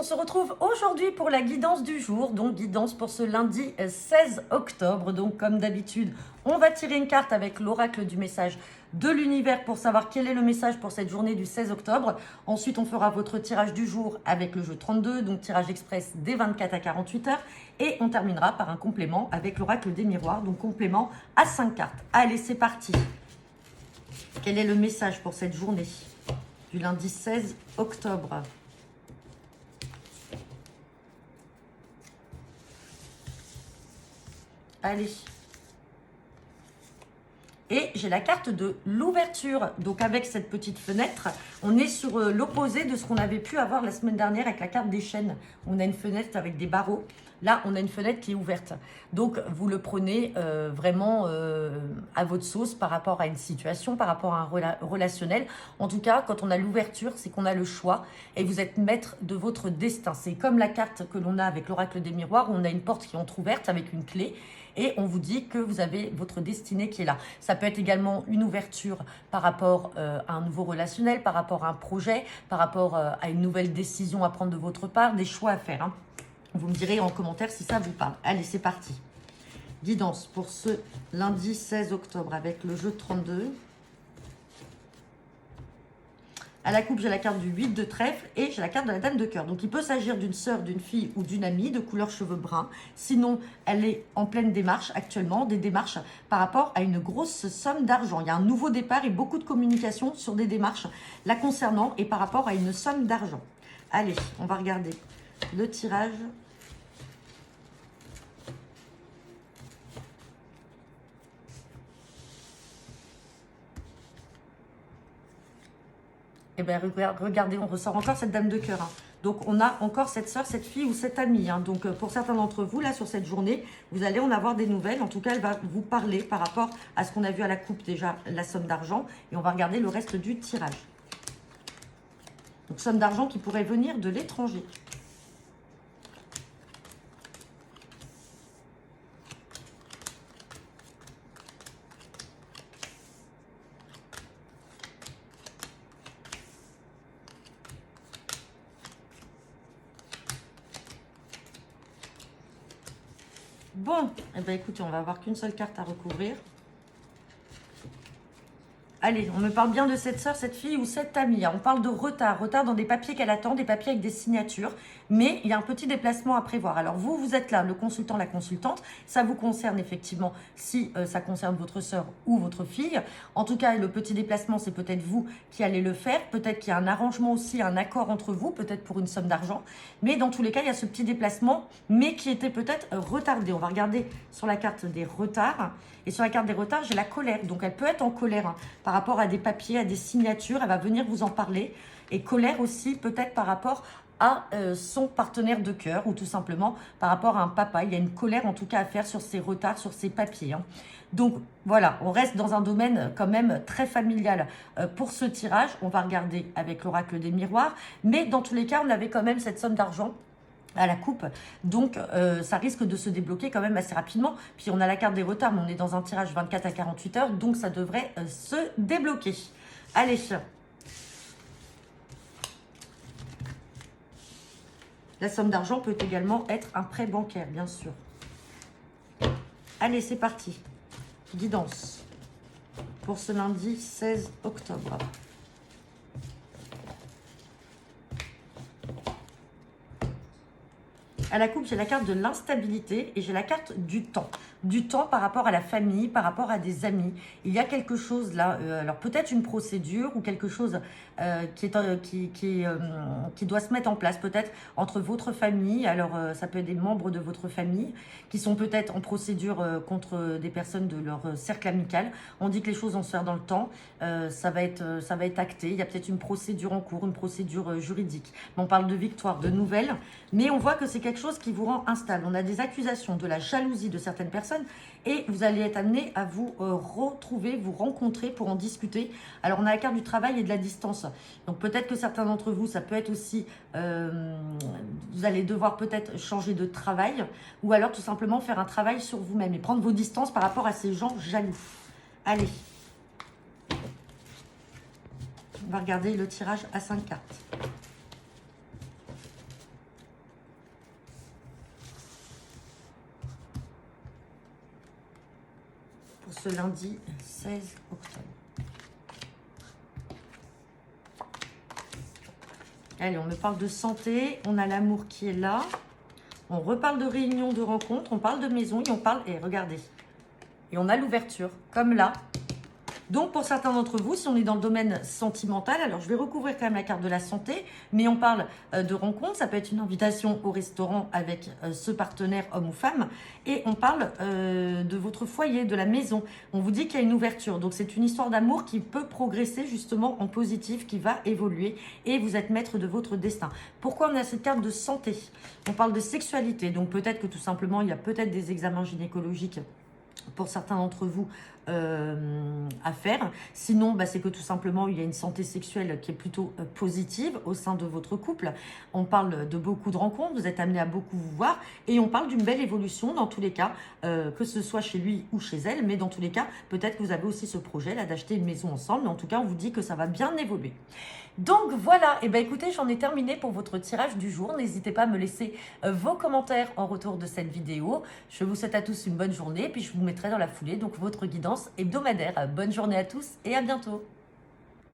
se retrouve aujourd'hui pour la guidance du jour, donc guidance pour ce lundi 16 octobre. Donc comme d'habitude, on va tirer une carte avec l'oracle du message de l'univers pour savoir quel est le message pour cette journée du 16 octobre. Ensuite, on fera votre tirage du jour avec le jeu 32, donc tirage express des 24 à 48 heures. Et on terminera par un complément avec l'oracle des miroirs, donc complément à 5 cartes. Allez, c'est parti. Quel est le message pour cette journée du lundi 16 octobre ? Allez. Et j'ai la carte de l'ouverture. Donc avec cette petite fenêtre, on est sur l'opposé de ce qu'on avait pu avoir la semaine dernière avec la carte des chaînes. On a une fenêtre avec des barreaux. Là, on a une fenêtre qui est ouverte. Donc, vous le prenez vraiment à votre sauce par rapport à une situation, par rapport à un relationnel. En tout cas, quand on a l'ouverture, c'est qu'on a le choix et vous êtes maître de votre destin. C'est comme la carte que l'on a avec l'oracle des miroirs, où on a une porte qui est entrouverte avec une clé et on vous dit que vous avez votre destinée qui est là. Ça peut être également une ouverture par rapport à un nouveau relationnel, par rapport à un projet, par rapport à une nouvelle décision à prendre de votre part, des choix à faire, hein. Vous me direz en commentaire si ça vous parle. Allez, c'est parti. Guidance pour ce lundi 16 octobre avec le jeu 32. À la coupe, j'ai la carte du 8 de trèfle et j'ai la carte de la dame de cœur. Donc, il peut s'agir d'une sœur, d'une fille ou d'une amie de couleur cheveux bruns. Sinon, elle est en pleine démarche actuellement, des démarches par rapport à une grosse somme d'argent. Il y a un nouveau départ et beaucoup de communication sur des démarches la concernant et par rapport à une somme d'argent. Allez, on va regarder le tirage. Eh bien, regardez, on ressort encore cette dame de cœur, hein. Donc, on a encore cette soeur, cette fille ou cette amie, hein. Donc, pour certains d'entre vous, là, sur cette journée, vous allez en avoir des nouvelles. En tout cas, elle va vous parler par rapport à ce qu'on a vu à la coupe, déjà, la somme d'argent. Et on va regarder le reste du tirage. Donc, somme d'argent qui pourrait venir de l'étranger. Bon, eh ben écoutez, on va avoir qu'une seule carte à recouvrir. Allez, on me parle bien de cette sœur, cette fille ou cette amie. On parle de retard, retard dans des papiers qu'elle attend, des papiers avec des signatures. Mais il y a un petit déplacement à prévoir. Alors vous êtes là, le consultant, la consultante. Ça vous concerne effectivement si ça concerne votre sœur ou votre fille. En tout cas, le petit déplacement, c'est peut-être vous qui allez le faire. Peut-être qu'il y a un arrangement aussi, un accord entre vous, peut-être pour une somme d'argent. Mais dans tous les cas, il y a ce petit déplacement, mais qui était peut-être retardé. On va regarder sur la carte des retards. Et sur la carte des retards, j'ai la colère. Donc, elle peut être en colère, hein, par rapport à des papiers, à des signatures. Elle va venir vous en parler. Et colère aussi, peut-être par rapport à son partenaire de cœur ou tout simplement par rapport à un papa. Il y a une colère en tout cas à faire sur ces retards, sur ces papiers, hein. Donc, voilà, on reste dans un domaine quand même très familial pour ce tirage. On va regarder avec l'oracle des miroirs. Mais dans tous les cas, on avait quand même cette somme d'argent à la coupe, donc ça risque de se débloquer quand même assez rapidement. Puis on a la carte des retards, mais on est dans un tirage 24 à 48 heures, donc ça devrait se débloquer. Allez, la somme d'argent peut également être un prêt bancaire, bien sûr. Allez, c'est parti. Guidance pour ce lundi 16 octobre. À la coupe, j'ai la carte de l'instabilité et j'ai la carte du temps. Du temps par rapport à la famille, par rapport à des amis. Il y a quelque chose là, alors peut-être une procédure ou quelque chose qui doit se mettre en place, peut-être entre votre famille. Alors ça peut être des membres de votre famille qui sont peut-être en procédure contre des personnes de leur cercle amical. On dit que les choses vont se faire dans le temps. Ça va être acté. Il y a peut-être une procédure en cours, une procédure juridique. On parle de victoire, de nouvelles, mais on voit que c'est quelque chose qui vous rend instable. On a des accusations, de la jalousie de certaines personnes et vous allez être amené à vous retrouver, vous rencontrer pour en discuter. Alors, on a la carte du travail et de la distance. Donc, peut-être que certains d'entre vous, ça peut être aussi, vous allez devoir peut-être changer de travail ou alors tout simplement faire un travail sur vous-même et prendre vos distances par rapport à ces gens jaloux. Allez. On va regarder le tirage à 5 cartes. pour ce lundi 16 octobre. Allez, on me parle de santé, on a l'amour qui est là. On reparle de réunion, de rencontre, on parle de maison et on parle, et regardez, et on a l'ouverture, comme là. Donc, pour certains d'entre vous, si on est dans le domaine sentimental, alors je vais recouvrir quand même la carte de la santé, mais on parle de rencontre, ça peut être une invitation au restaurant avec ce partenaire, homme ou femme, et on parle de votre foyer, de la maison. On vous dit qu'il y a une ouverture, donc c'est une histoire d'amour qui peut progresser justement en positif, qui va évoluer, et vous êtes maître de votre destin. Pourquoi on a cette carte de santé? On parle de sexualité, donc peut-être que tout simplement, il y a peut-être des examens gynécologiques pour certains d'entre vous à faire. Sinon, bah, c'est que tout simplement, il y a une santé sexuelle qui est plutôt positive au sein de votre couple. On parle de beaucoup de rencontres, vous êtes amené à beaucoup vous voir et on parle d'une belle évolution dans tous les cas, que ce soit chez lui ou chez elle, mais dans tous les cas, peut-être que vous avez aussi ce projet là d'acheter une maison ensemble, mais en tout cas, on vous dit que ça va bien évoluer. Donc voilà, et bien écoutez, j'en ai terminé pour votre tirage du jour. N'hésitez pas à me laisser vos commentaires en retour de cette vidéo. Je vous souhaite à tous une bonne journée, puis je vous mettrai dans la foulée donc votre guidance hebdomadaire. Bonne journée à tous et à bientôt.